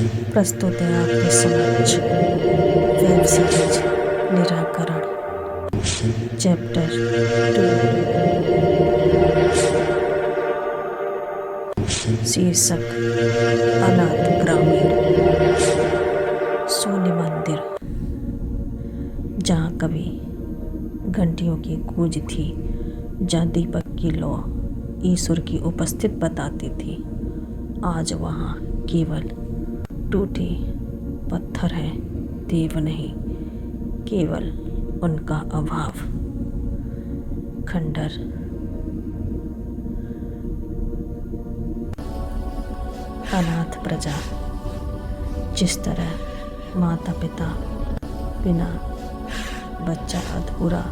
प्रस्तुत है आपके समक्ष वेब सीरीज निराकरण चैप्टर 2 शीर्षक अनाथ ग्रामीण। शून्य मंदिर, जहाँ कभी घंटियों की गूंज थी, जहाँ दीपक की लौ ईश्वर की उपस्थित बताती थी, आज वहाँ केवल टूटे पत्थर है, देव नहीं, केवल उनका अभाव। खंडर। अनाथ प्रजा। जिस तरह माता पिता बिना बच्चा अधूरा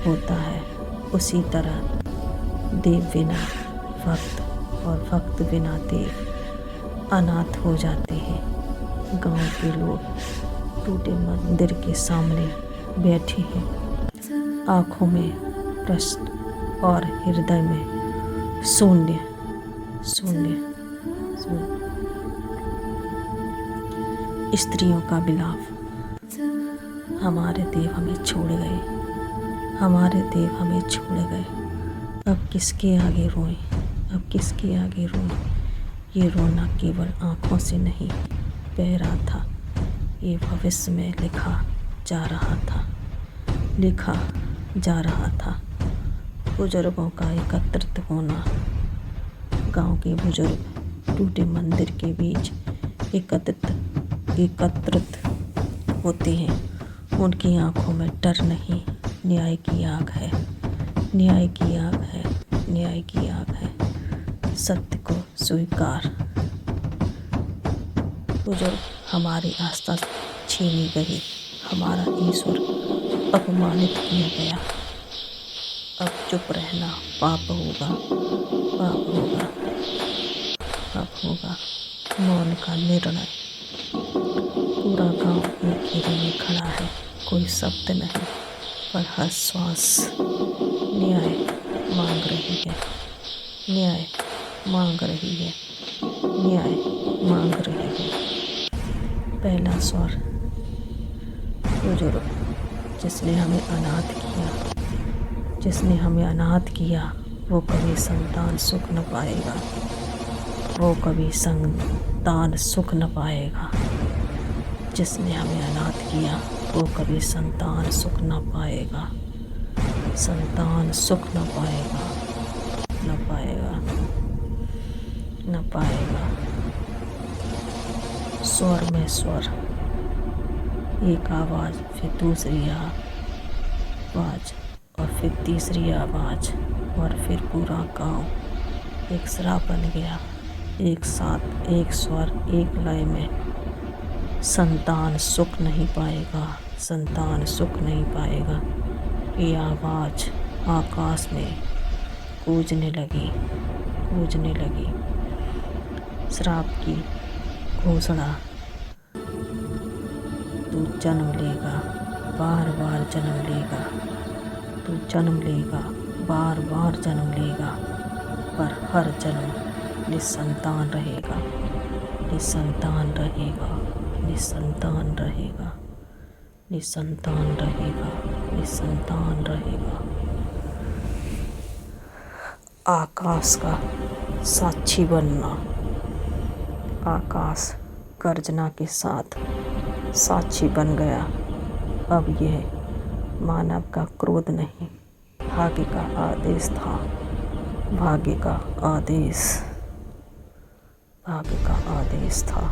होता है, उसी तरह देव बिना भक्त और भक्त बिना देव अनाथ हो जाते हैं। गांव के लोग टूटे मंदिर के सामने बैठे हैं, आँखों में प्रश्न और हृदय में शून्य शून्य शून्य। स्त्रियों का विलाप। हमारे देव हमें छोड़ गए, हमारे देव हमें छोड़ गए। अब किसके आगे रोएं, अब किसके आगे रोएं। ये रोना केवल आँखों से नहीं बह रहा था, ये भविष्य में लिखा जा रहा था, लिखा जा रहा था। बुजुर्गों का एकत्रित होना। गांव के बुजुर्ग टूटे मंदिर के बीच एकत्रित होते हैं। उनकी आंखों में डर नहीं, न्याय की आग है, न्याय की आग है, न्याय की आग है। सत्य को स्वीकार। बुजुर्ग, हमारी आस्था छीनी गई, हमारा ईश्वर अपमानित किया गया। अब चुप रहना पाप होगा, पाप होगा, पाप होगा। मौन का निर्णय। पूरा गांव एक घेरे में खड़ा है, कोई शब्द नहीं, पर हर श्वास न्याय मांग रही है, न्याय मांग रही है, न्याय मांग रही है। पहला स्वर। बुजुर्ग, जिसने हमें अनाथ किया, जिसने हमें अनाथ किया, वो कभी संतान सुख न पाएगा, वो कभी संतान सुख न पाएगा। जिसने हमें अनाथ किया, वो कभी संतान सुख न पाएगा, संतान सुख न पाएगा, न पाएगा, न पाएगा। स्वर में स्वर। एक आवाज़, फिर दूसरी आवाज़, और फिर तीसरी आवाज़, और फिर पूरा गांव एक श्राप बन गया। एक साथ, एक स्वर, एक लय में। संतान सुख नहीं पाएगा, संतान सुख नहीं पाएगा। ये आवाज़ आकाश में गूंजने लगी, गूंजने लगी। श्राप की घोषणा। तू जन्म लेगा, बार बार जन्म लेगा, तू जन्म लेगा, बार बार जन्म लेगा, पर हर जन्म निसंतान रहेगा, निसंतान रहेगा, निसंतान रहेगा, निसंतान रहेगा, निसंतान रहेगा। आकाश का साक्षी बनना। आकाश गर्जना के साथ साक्षी बन गया। अब यह मानव का क्रोध नहीं, भाग्य का आदेश था, भाग्य का आदेश, भाग्य का आदेश था।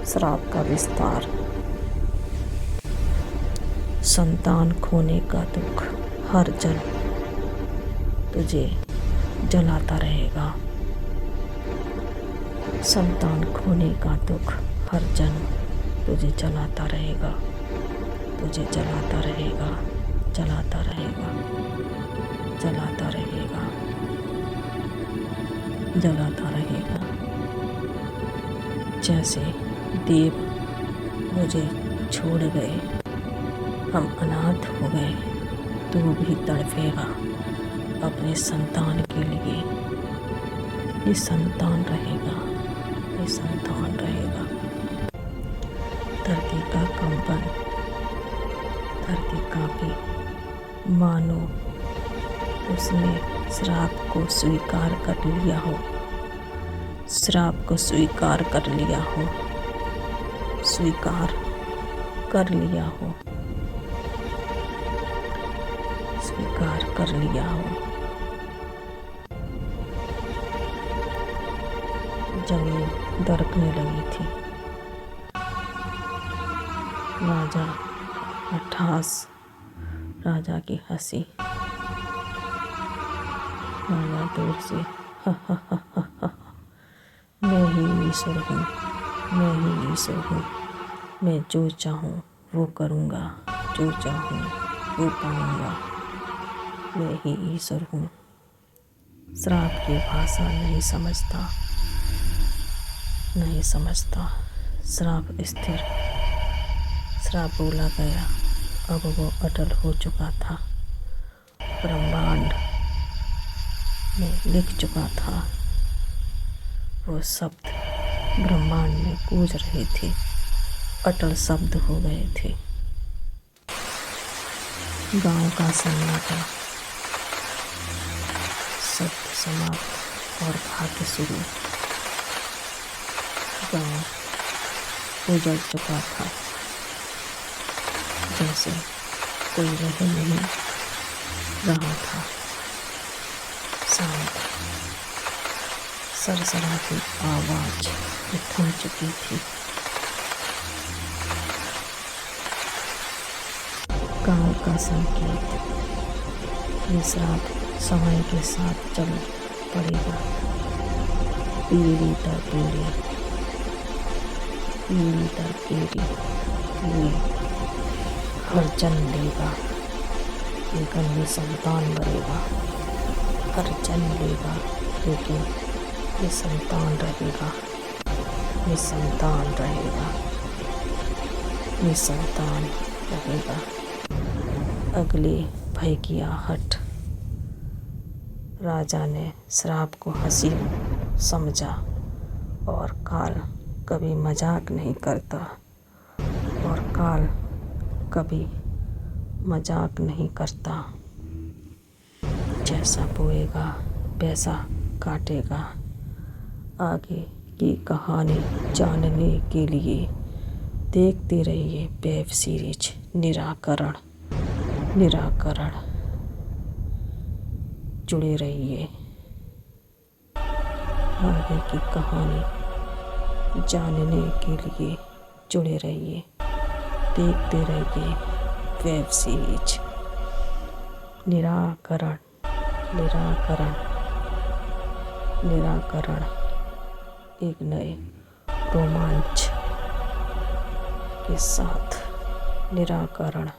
श्राप का विस्तार। संतान खोने का दुख हर जन्म तुझे जलाता रहेगा। संतान खोने का दुख हर जन्म तुझे जलाता रहेगा, तुझे जलाता रहेगा, जलाता रहेगा, जलाता रहेगा, जलाता रहेगा। जैसे देव मुझे छोड़ गए, हम अनाथ हो गए, तू भी तड़पेगा अपने संतान के लिए। ये संतान रहेगा, ये निसंतान रहेगा। धरती का कंपन, धरती कांपी, मानो उसने श्राप को स्वीकार कर लिया हो, श्राप को स्वीकार कर लिया हो, स्वीकार कर लिया हो, स्वीकार कर लिया हो। जमीन दरकने लगी थी। राजा अट्ठास, राजा की हंसी। राजा दूर से मैं ही ईश्वर हूँ, मैं ही ईश्वर हूँ, मैं जो चाहूँ वो करूँगा, जो चाहूँ वो पाऊँगा, मैं ही ईश्वर हूँ। श्राप की भाषा नहीं समझता, नहीं समझता। श्राप स्थिर, श्राप बोला गया, अब वो अटल हो चुका था, ब्रह्मांड में लिख चुका था। वो शब्द ब्रह्मांड में गूंज रहे थे, अटल शब्द हो गए थे। गांव का सन्नाटा, शब्द समाप्त और भाग्य शुरू। गांव उजड़ चुका था, जैसे कोई रह नहीं रहा था। शांत सरसराती आवाज थम चुकी थी। काल का संकेत, ये श्राप समय के साथ चल पड़ेगा, पीढ़ी दर पीढ़ी, पीढ़ी दर पीढ़ी ये हर जन्म लेगा, लेकिन निसंतान मरेगा। हर जन्म लेगा, लेकिन निसंतान रहेगा, निसंतान रहेगा, निसंतान रहेगा। अगले भय की आहट। राजा ने श्राप को हंसी समझा, और काल कभी मजाक नहीं करता, और काल कभी मजाक नहीं करता। जैसा बोएगा वैसा काटेगा। आगे की कहानी जानने के लिए देखते रहिए वेब सीरीज निराकरण। निराकरण जुड़े रहिए। आगे की कहानी जानने के लिए जुड़े रहिए, देखते रहिए वेब सीरीज निराकरण। निराकरण, निराकरण एक नए रोमांच के साथ। निराकरण।